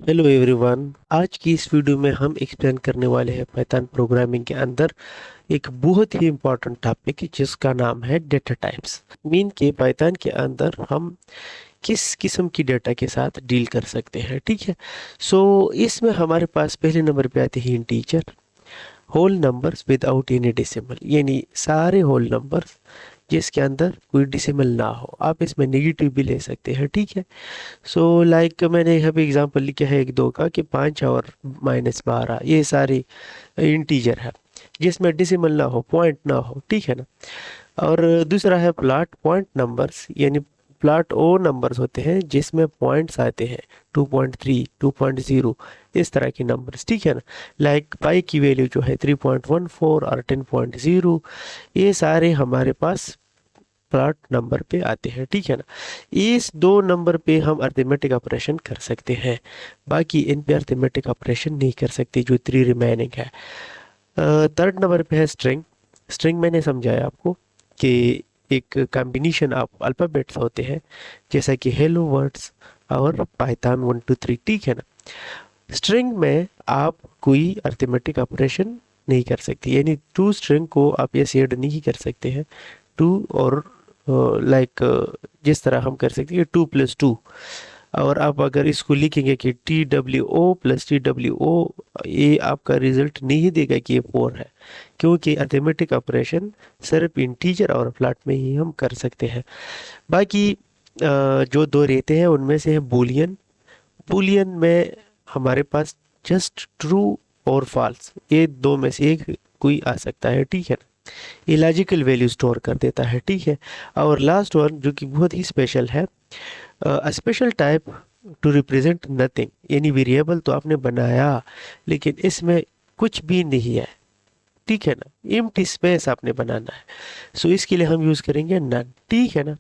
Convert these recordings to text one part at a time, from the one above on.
Hello everyone. आज की इस वीडियो में हम एक्सप्लेन करने वाले हैं पाइथन प्रोग्रामिंग के अंदर एक बहुत ही इम्पोर्टेंट टॉपिक जिसका नाम है डेटा टाइप्स। मीन के पाइथन के अंदर हम किस किस्म की डेटा के साथ डील कर सकते हैं, ठीक है। इसमें हमारे पास पहले नंबर पे आते हैं integer, whole numbers without any decimal, यानी सारे होल नंबर्स जिसके अंदर कोई डेसिमल ना हो। आप इसमें नेगेटिव भी ले सकते हैं, ठीक है। लाइक मैंने यहाँ पे एग्जांपल लिखा है एक दो का कि 5 और -12 ये सारे इंटीजर है जिसमें डेसिमल ना हो, पॉइंट ना हो, ठीक है ना। और दूसरा है प्लॉट पॉइंट नंबर्स, यानी प्लॉट वो नंबर्स होते हैं जिसमें पॉइंट्स आते हैं 2.3 2.0 इस तरह के नंबर्स, ठीक है ना। लाइक पाई की वैल्यू जो है 3.14 और 10.0, ये सारे हमारे पास प्लॉट नंबर पे आते हैं, ठीक है ना। इस दो नंबर पे हम अर्थमेटिक ऑपरेशन कर सकते हैं, बाकी इन पे अर्थमेटिक ऑपरेशन नहीं कर सकते जो 3 रिमेनिंग है। थर्ड नंबर पे है स्ट्रिंग। स्ट्रिंग मैंने समझाया आपको कि एक कॉम्बिनेशन ऑफ अल्फ़ाबेट्स होते हैं जैसा कि हेलो वर्ड्स और पाइथन 1 2 3, ठीक है ना। स्ट्रिंग में आप कोई अर्थमेटिक ऑपरेशन नहीं कर सकते, यानी टू स्ट्रिंग को आप ऐसे ऐड नहीं कर सकते हैं। टू और लाइक जिस तरह हम कर सकते हैं 2 + 2, और आप अगर इसको लिखेंगे कि TWO+TWO, ये आपका रिजल्ट नहीं देगा कि ये 4 है, क्योंकि अर्थमेटिक ऑपरेशन सिर्फ इंटीजर और फ्लैट में ही हम कर सकते हैं। बाकी जो दो रहते हैं उनमें से है बूलियन। बूलियन में हमारे पास जस्ट ट्रू और फॉल्स, ये दो में से एक कोई आ सकता है, ठीक है ना। ये लॉजिकल वैल्यू स्टोर कर देता है, ठीक है। और लास्ट वन जो कि बहुत ही स्पेशल है, special type two represent nothing, यानी वेरिएबल तो आपने बनाया लेकिन इसमें कुछ भी नहीं है, ठीक है ना। एम्प्टी स्पेस आपने बनाना है, इसके लिए हम यूज करेंगे नन, ठीक है ना।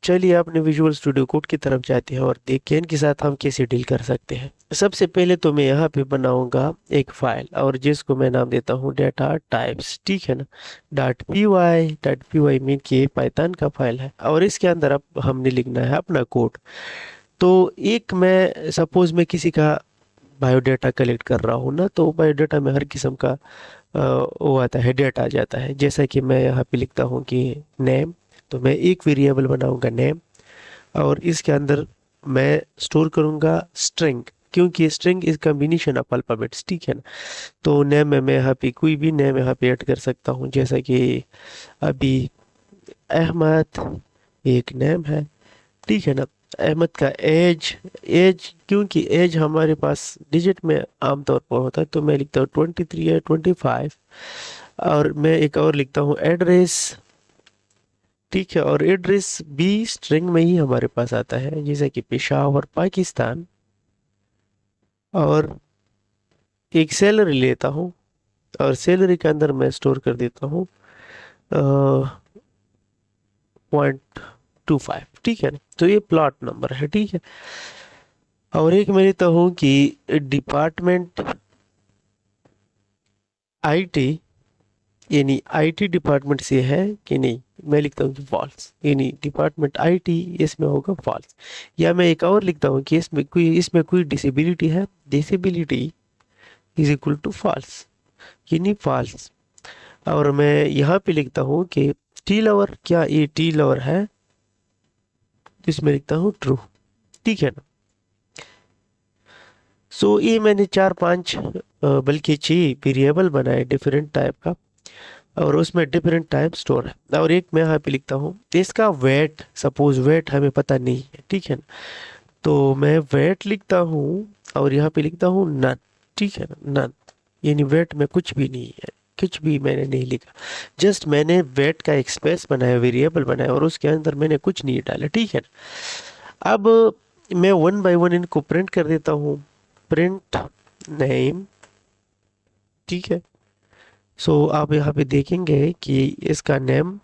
चलिए अपने विजुअल स्टूडियो कोड की तरफ जाते हैं और देखते हैं इनके साथ हम कैसे डील कर सकते हैं। सबसे पहले तो मैं यहाँ पे बनाऊंगा एक फाइल और जिसको मैं नाम देता हूँ डेटा टाइप्स, ठीक है ना। .py मीन कि पाइथन का फाइल है और इसके अंदर अब हमने लिखना है अपना कोड। तो एक मैं सपोज मैं किसी का बायोडाटा कलेक्ट कर रहा हूँ ना, तो बायोडाटा में हर किस्म का वो आता है, डेटा आ जाता है। जैसा कि मैं यहाँ पे लिखता हूँ कि नेम, तो मैं एक वेरिएबल बनाऊंगा नेम और इसके अंदर मैं स्टोर करूंगा स्ट्रिंग, क्योंकि string is combination of alphabets, ठीक है ना। तो नेम में मैं यहाँ पे कोई भी नेम यहाँ पे ऐड कर सकता हूँ, जैसा कि अभी अहमद एक नेम है, ठीक है ना। अहमद का एज, एज क्योंकि एज हमारे पास डिजिट में आमतौर पर होता है तो मैं लिखता हूँ 23 या 25। और मैं एक और लिखता हूँ एड्रेस, ठीक है। और एड्रेस भी स्ट्रिंग में ही हमारे पास आता है, जैसे कि पेशावर पाकिस्तान। और एक सैलरी लेता हूँ और सैलरी के अंदर मैं स्टोर कर देता हूँ 0.25, ठीक है ना। तो ये प्लॉट नंबर है, ठीक है। और एक मैं लेता हूँ कि डिपार्टमेंट आईटी, यानी आईटी डिपार्टमेंट से है कि नहीं, मैं लिखता हूँ कि फॉल्स, यानी डिपार्टमेंट आईटी इसमें होगा फॉल्स। या मैं एक और लिखता हूँ कि इसमें कोई डिसेबिलिटी है, disability is equal to false, यानी फॉल्स। और मैं यहाँ पे लिखता हूँ कि टी लवर, क्या ये टी लवर है, तो इसमें लिखता हूँ ट्रू, ठीक है ना। ये मैंने 4 5 बल्कि 6 वेरिएबल बनाए डिफरेंट टाइप का, और उसमें डिफरेंट टाइप स्टोर है। और एक मैं यहाँ पे लिखता हूँ इसका वेट, सपोज वेट हमें पता नहीं है, ठीक है ना। तो मैं वेट लिखता हूँ और यहाँ पे लिखता हूँ नन, ठीक है ना, नन, यानी वेट में कुछ भी नहीं है, कुछ भी मैंने नहीं लिखा। जस्ट मैंने वेट का एक स्पेस बनाया, वेरिएबल बनाया और उसके अंदर मैंने कुछ नहीं डाला, ठीक है ना। अब मैं वन बाय वन इनको प्रिंट कर देता हूँ। प्रिंट नेम, ठीक है। आप यहाँ पे देखेंगे कि इसका नेम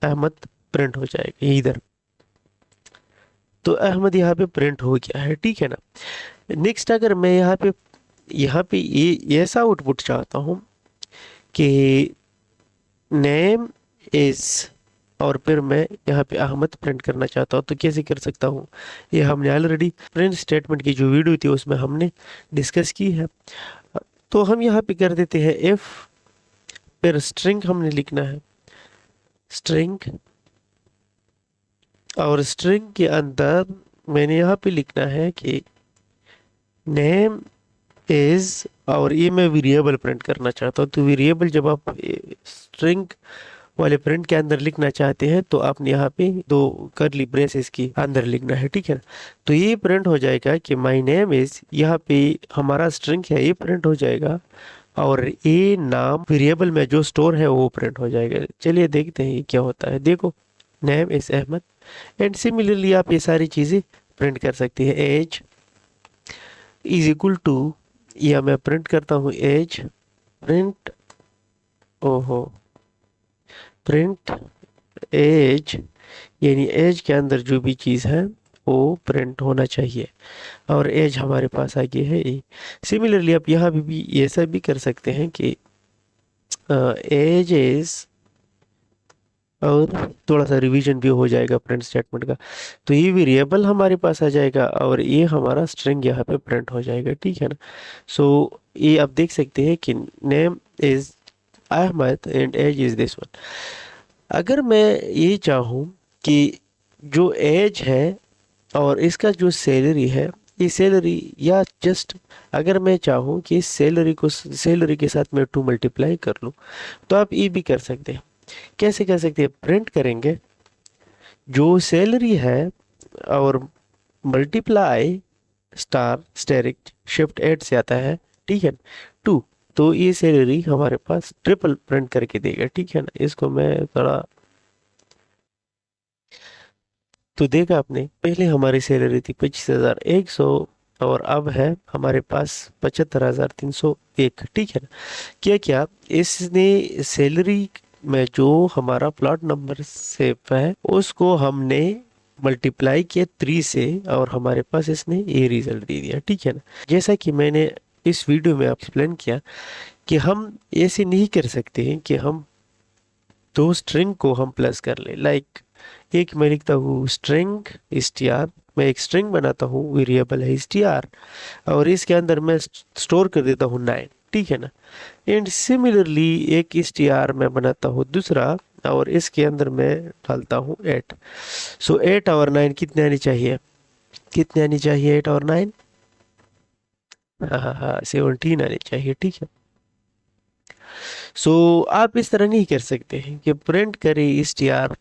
अहमद प्रिंट हो जाएगा इधर। तो अहमद यहाँ पे प्रिंट हो गया है, ठीक है ना। नेक्स्ट अगर मैं यहाँ पे ये ऐसा आउटपुट चाहता हूँ कि नेम इज और फिर मैं यहाँ पे अहमद प्रिंट करना चाहता हूँ, तो कैसे कर सकता हूँ? ये हमने ऑलरेडी प्रिंट स्टेटमेंट की जो वीडियो थी उसमें हमने डिस्कस की है। तो हम यहाँ पे कर देते हैं इफ, फिर स्ट्रिंग हमने लिखना है, स्ट्रिंग, और स्ट्रिंग के अंदर मैंने यहाँ पे लिखना है कि नेम इज, और ये मैं वेरिएबल प्रिंट करना चाहता हूँ। तो वेरिएबल जब आप स्ट्रिंग वाले प्रिंट के अंदर लिखना चाहते हैं तो आपने यहाँ पे दो करली ब्रेसेस के अंदर लिखना है, ठीक है ना। तो ये प्रिंट हो जाएगा कि माय नेम इज, यहाँ पे हमारा स्ट्रिंग है ये प्रिंट हो जाएगा, और ये नाम वेरिएबल में जो स्टोर है वो प्रिंट हो जाएगा। चलिए देखते हैं ये क्या होता है। देखो, name is Ahmed, and similarly आप ये सारी चीज़ें प्रिंट कर सकते हैं। एज इज इक्वल टू, या मैं प्रिंट करता हूँ एज प्रिंट, ओहो, प्रिंट एज, यानी एज के अंदर जो भी चीज़ है वो प्रिंट होना चाहिए, और एज हमारे पास आ गई है ए। सिमिलरली आप यहाँ भी ऐसा भी कर सकते हैं कि एज इज, और थोड़ा सा रिवीजन भी हो जाएगा प्रिंट स्टेटमेंट का। तो ये वेरिएबल हमारे पास आ जाएगा और ये हमारा स्ट्रिंग यहाँ पे प्रिंट हो जाएगा, ठीक है ना। सो ये आप देख सकते हैं कि name is Ahmed and age is this one. अगर मैं ये चाहूँ कि जो एज है और इसका जो सैलरी है, ये सैलरी, या जस्ट अगर मैं चाहूँ कि इस सैलरी को सैलरी के साथ मैं 2 मल्टीप्लाई कर लूँ, तो आप ये भी कर सकते हैं। कैसे कर सकते हैं? प्रिंट करेंगे जो सैलरी है और मल्टीप्लाई स्टार स्टेरिक शिफ्ट 8 से आता है, ठीक है, 2। तो ये सैलरी हमारे पास ट्रिपल प्रिंट करके देगा, ठीक है ना। इसको मैं थोड़ा, तो देखा आपने, पहले हमारी सैलरी थी 25,100 और अब है हमारे पास 75,301, ठीक है ना। क्या क्या इसने सैलरी में जो हमारा प्लॉट नंबर सेव है उसको हमने मल्टीप्लाई किया 3 से, और हमारे पास इसने ये रिजल्ट दे दिया, ठीक है ना। जैसा कि मैंने इस वीडियो में एक्सप्लेन किया कि हम ऐसे नहीं कर सकते हैं कि हम दो स्ट्रिंग को हम प्लस कर ले। लाइक एक मैं लिखता हूँ स्ट्रिंग str, मैं एक स्ट्रिंग बनाता हूँ, वेरिएबल है str, और इसके अंदर मैं स्टोर कर देता हूँ 9, ठीक है ना। एंड सिमिलरली एक str मैं बनाता हूँ दूसरा, और इसके अंदर मैं डालता हूँ 8। सो 8 और 9 कितने आनी चाहिए? कितने आनी चाहिए 8 और 9? हाँ हाँ हाँ, 17 आनी चाहिए, ठीक है। सो आप इस तरह नहीं कर सकते हैं कि प्रिंट करें str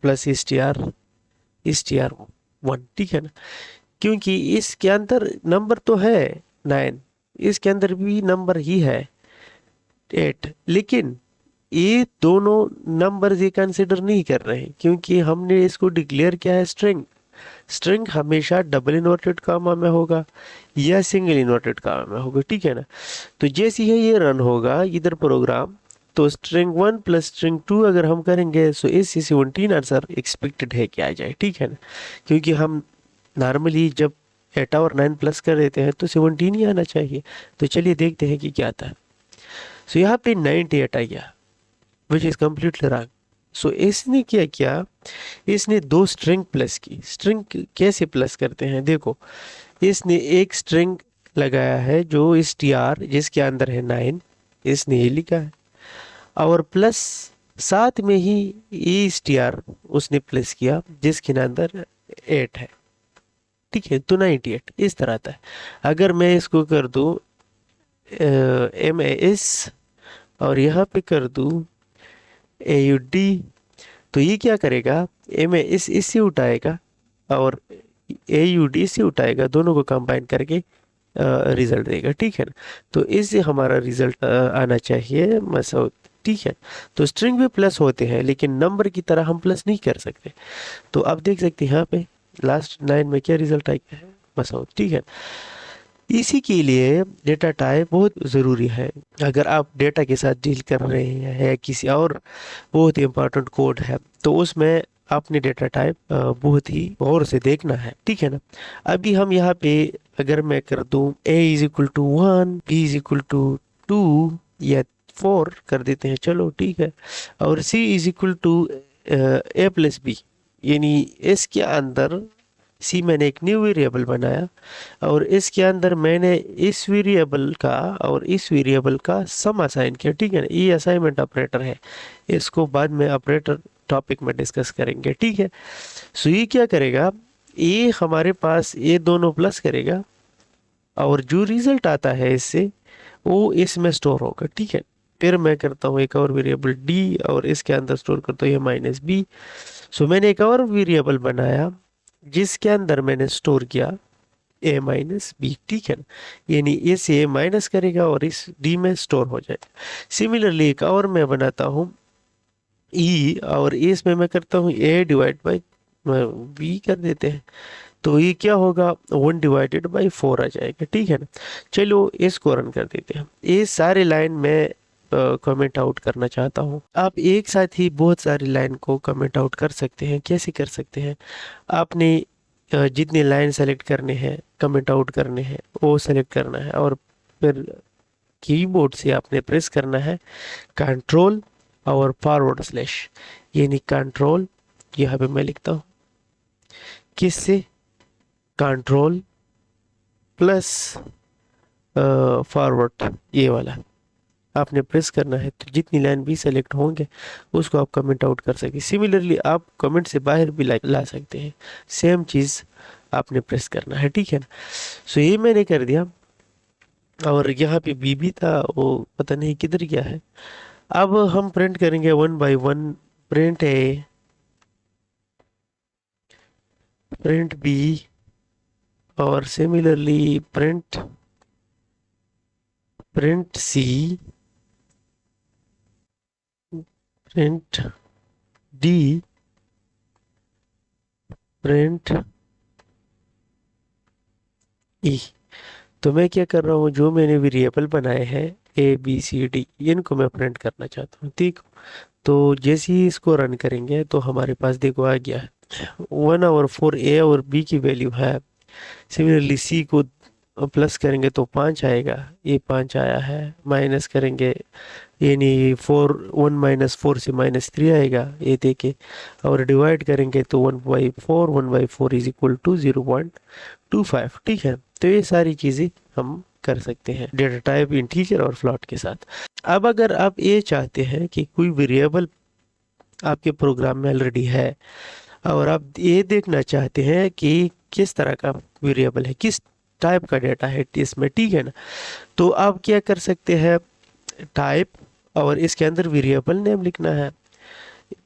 प्लस str 1, ठीक है ना, क्योंकि इसके अंदर नंबर तो है 9, इसके अंदर भी नंबर ही है 8, लेकिन ये दोनों नंबर ये कंसिडर नहीं कर रहे हैं क्योंकि हमने इसको डिक्लेयर किया है स्ट्रिंग। स्ट्रिंग हमेशा डबल इन्वर्टेड कामा में होगा या सिंगल इन्वर्टेड कामा में होगा, ठीक है ना। तो जैसे ही ये रन होगा इधर प्रोग्राम, तो स्ट्रिंग 1 प्लस स्ट्रिंग 2 अगर हम करेंगे तो इस 17 आंसर एक्सपेक्टेड है कि आ जाए, ठीक है ना। क्योंकि हम नॉर्मली जब 8 और 9 प्लस कर देते हैं तो 17 ही आना चाहिए। तो चलिए देखते हैं कि क्या आता है। सो यहाँ पे 98 आ गया, विच इज कम्प्लीटली रॉन्ग। सो इसने क्या किया, इसने दो स्ट्रिंग प्लस की। स्ट्रिंग कैसे प्लस करते हैं? देखो, इसने एक स्ट्रिंग लगाया है जो इस tr जिसके अंदर है 9, इसने ये लिखा है, और प्लस साथ में ही ये str उसने प्लस किया जिसके अंदर 8 है, ठीक है। तो 98 इस तरह आता है। अगर मैं इसको कर दूं MAS और यहाँ पे कर दूं AUD, तो ये क्या करेगा, MAS इससे उठाएगा और AUD इससे उठाएगा, दोनों को कंबाइन करके रिजल्ट देगा, ठीक है ना। तो इससे हमारा रिजल्ट आना चाहिए मसूद, ठीक है। तो स्ट्रिंग भी प्लस होते हैं लेकिन नंबर की तरह हम प्लस नहीं कर सकते। तो अब देख सकते हैं यहाँ पे लास्ट 9 में क्या रिजल्ट आ गया है, मसूद, ठीक है। इसी के लिए डेटा टाइप बहुत ज़रूरी है। अगर आप डेटा के साथ डील कर रहे हैं या किसी और बहुत ही इंपॉर्टेंट कोड है तो उसमें आपने डेटा टाइप बहुत ही गौर से देखना है, ठीक है ना। अभी हम यहाँ पे अगर मैं कर दूं a is equal to 1, b is equal to 2 या 4 कर देते हैं, चलो ठीक है, और c is equal to a plus b, यानी इसके अंदर सी मैंने एक न्यू वेरिएबल बनाया और इसके अंदर मैंने इस वेरिएबल का और इस वेरिएबल का सम असाइन किया, ठीक है ना। ये असाइनमेंट ऑपरेटर है, इसको बाद में ऑपरेटर टॉपिक में डिस्कस करेंगे, ठीक है। सो ये क्या करेगा, ये हमारे पास ये दोनों प्लस करेगा और जो रिजल्ट आता है इससे वो इसमें स्टोर होगा, ठीक है। फिर मैं करता हूँ एक और वेरिएबल डी और इसके अंदर स्टोर करता हूँ ये माइनस बी। सो मैंने एक और वेरिएबल बनाया जिसके अंदर मैंने स्टोर किया ए माइनस बी, ठीक है ना। यानी इस ए माइनस करेगा और इस डी में स्टोर हो जाएगा। सिमिलरली एक और मैं बनाता हूँ ई और इसमें मैं करता हूँ ए डिवाइड बाई बी कर देते हैं, तो ये क्या होगा 1/4 आ जाएगा, ठीक है ना। चलो इसको रन कर देते हैं। ये सारे लाइन में कमेंट आउट करना चाहता हूँ। आप एक साथ ही बहुत सारी लाइन को कमेंट आउट कर सकते हैं। कैसे कर सकते हैं, आपने जितने लाइन सेलेक्ट करने हैं कमेंट आउट करने हैं वो सेलेक्ट करना है और फिर कीबोर्ड से आपने प्रेस करना है कंट्रोल और फॉरवर्ड स्लैश, यानी कंट्रोल यहाँ पे मैं लिखता हूँ किससे, कंट्रोल प्लस फॉरवर्ड, ये वाला आपने प्रेस करना है। तो जितनी लाइन भी सेलेक्ट होंगे उसको आप कमेंट आउट कर सके। सिमिलरली आप कमेंट से बाहर भी ला सकते हैं, सेम चीज़ आपने प्रेस करना है, ठीक है ना। सो ये मैंने कर दिया और यहाँ पे बी भी था, वो पता नहीं किधर गया है। अब हम प्रिंट करेंगे 1 बाय 1, प्रिंट ए, प्रिंट बी और सिमिलरली प्रिंट प्रिंट सी, प्रिंट डी, प्रिंट ई। तो मैं क्या कर रहा हूँ, जो मैंने वेरिएबल बनाए हैं ए बी सी डी, इनको मैं प्रिंट करना चाहता हूँ, ठीक। तो जैसे ही इसको रन करेंगे तो हमारे पास देखो आ गया है 1/4 ए और बी की वैल्यू है। सिमिलरली सी को प्लस करेंगे तो 5 आएगा, ये 5 आया है। माइनस करेंगे यानी 1 - 4 से -3 आएगा, ये देखे। और डिवाइड करेंगे तो 1/4 इज इक्वल टू 0.25, ठीक है। तो ये सारी चीज़ें हम कर सकते हैं डेटा टाइप इंटीजर और फ्लोट के साथ। अब अगर आप ये चाहते हैं कि कोई वेरिएबल आपके प्रोग्राम में ऑलरेडी है और आप ये देखना चाहते हैं कि किस तरह का वेरिएबल है, किस टाइप का डेटा है इसमें, ठीक है ना। तो आप क्या कर सकते हैं, टाइप और इसके अंदर वेरिएबल नेम लिखना है।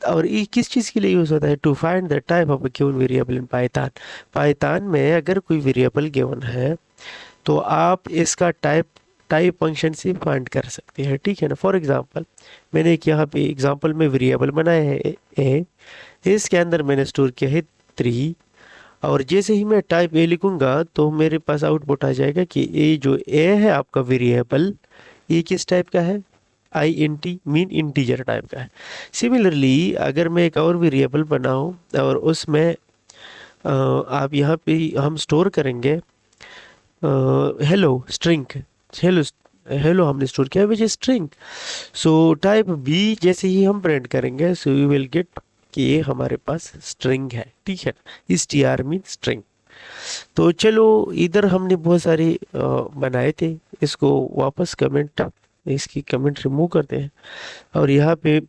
और ये किस चीज़ के लिए यूज़ होता है, to find the type of a given variable in Python. Python में अगर कोई वेरिएबल गिवन है तो आप इसका टाइप टाइप फंक्शन से फाइंड कर सकते हैं, ठीक है ना। फॉर एग्जांपल मैंने एक यहाँ पे एग्जांपल में वेरिएबल बनाया है ए, इसके अंदर मैंने स्टोर किया है 3 और जैसे ही मैं टाइप ए लिखूंगा तो मेरे पास आउटपुट आ जाएगा कि ये जो ए है आपका वेरिएबल, ये किस टाइप का है, I N T mean integer type का है। सिमिलरली अगर मैं एक और वेरिएबल बनाऊं और उसमें आप यहाँ पे हम स्टोर करेंगे हेलो स्ट्रिंग, हेलो हेलो हमने स्टोर किया which string. So type B जैसे ही हम प्रिंट करेंगे सो यू विल गेट कि ये हमारे पास स्ट्रिंग है, ठीक है। इस टी आर मीन स्ट्रिंग। तो चलो इधर हमने बहुत सारे बनाए थे, इसको वापस कमेंट, इसकी कमेंट रिमूव करते हैं और यहाँ पे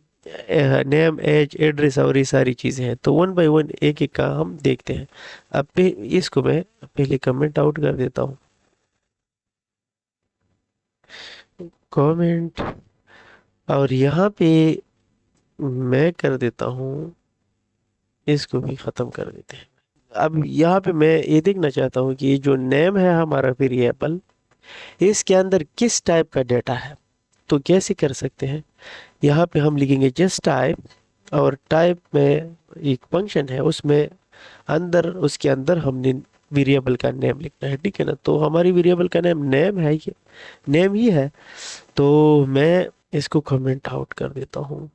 नेम एज एड्रेस और ये सारी चीज़ें हैं। तो 1 बाय 1 एक एक का हम देखते हैं। अब इसको मैं पहले कमेंट आउट कर देता हूँ, कमेंट, और यहाँ पे मैं कर देता हूँ, इसको भी ख़त्म कर देते हैं। अब यहाँ पे मैं ये देखना चाहता हूँ कि ये जो नेम है हमारा वेरिएबल, इसके अंदर किस टाइप का डेटा है। तो कैसे कर सकते हैं, यहाँ पे हम लिखेंगे जस्ट टाइप और टाइप में एक फंक्शन है, उसमें अंदर उसके अंदर हमने वेरिएबल का नेम लिखना है, ठीक है ना। तो हमारी वेरिएबल का नेम नेम है, ये नेम ही है। तो मैं इसको कमेंट आउट कर देता हूँ।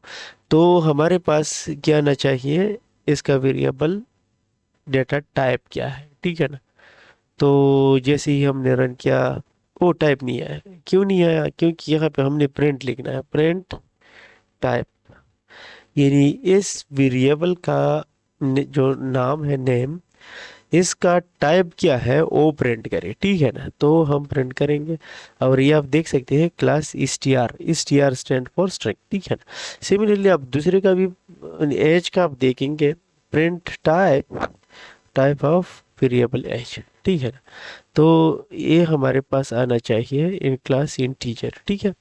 तो हमारे पास क्या आना चाहिए, इसका वेरिएबल डेटा टाइप क्या है, ठीक है ना। तो जैसे ही हमने रन किया वो टाइप नहीं आया, क्यों नहीं आया, क्योंकि यहाँ पे हमने प्रिंट लिखना है, प्रिंट टाइप। यानी इस वेरिएबल का जो नाम है नेम, इसका टाइप क्या है वो प्रिंट करे, ठीक है ना। तो हम प्रिंट करेंगे और ये आप देख सकते हैं class str stand for string, ठीक है ना। सिमिलरली आप दूसरे का भी एज का आप देखेंगे, print type of variable age, ठीक है ना। तो ये हमारे पास आना चाहिए इन क्लास इंटीजर, ठीक है।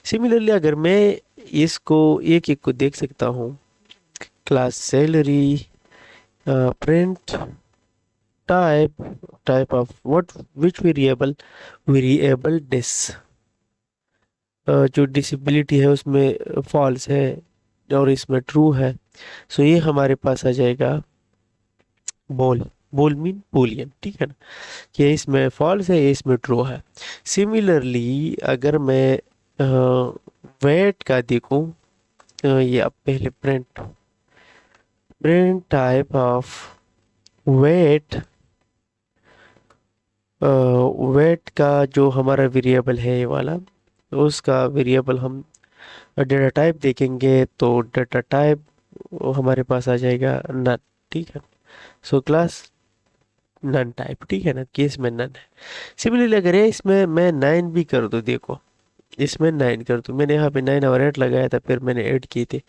सिमिलरली अगर मैं इसको एक एक को देख सकता हूँ, class salary, print type type of what which variable डिस, जो डिसेबिलिटी है उसमें फॉल्स है और इसमें ट्रू है। सो ये हमारे पास आ जाएगा बोल, बोल मीन बूलियन, ठीक है ना। कि इसमें फॉल्स है, ये इसमें ट्रू है। सिमिलरली अगर मैं वेट का देखूं, ये अब पहले print print type of weight, weight का जो हमारा वेरिएबल है ये वाला, उसका वेरिएबल हम डेटा टाइप देखेंगे तो डेटा टाइप हमारे पास आ जाएगा नन, ठीक है। सो क्लास नन टाइप, ठीक है ना, केस में नन है। सिमिलरली अगर ये इसमें मैं 9 भी कर दूं, देखो इसमें 9 कर दूं, मैंने यहाँ पे 9 और 8 लगाया था, फिर मैंने 8 की थी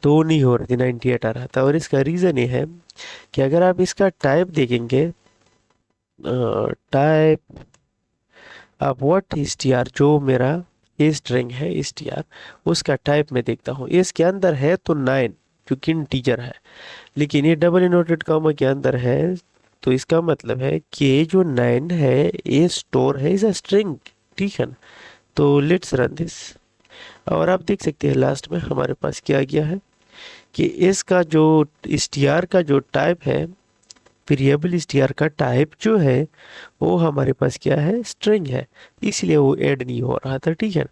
तो वो नहीं हो रही थी, 98 आ रहा था। और इसका रीज़न ये है कि अगर आप इसका टाइप देखेंगे, टाइप अब व्हाट str, जो मेरा ये स्ट्रिंग है str, उसका टाइप मैं देखता हूँ, इसके अंदर है तो 9 क्योंकि इंटीजर है, लेकिन ये डबल इनवर्टेड कॉमा के अंदर है, तो इसका मतलब है कि ये जो 9 है ये स्टोर है इज अ स्ट्रिंग, ठीक है ना। तो लेट्स रन दिस और आप देख सकते हैं लास्ट में हमारे पास क्या गया है कि इसका जो str का जो टाइप है, वेरिएबल str का टाइप जो है वो हमारे पास क्या है, स्ट्रिंग है, इसलिए वो ऐड नहीं हो रहा था, ठीक है।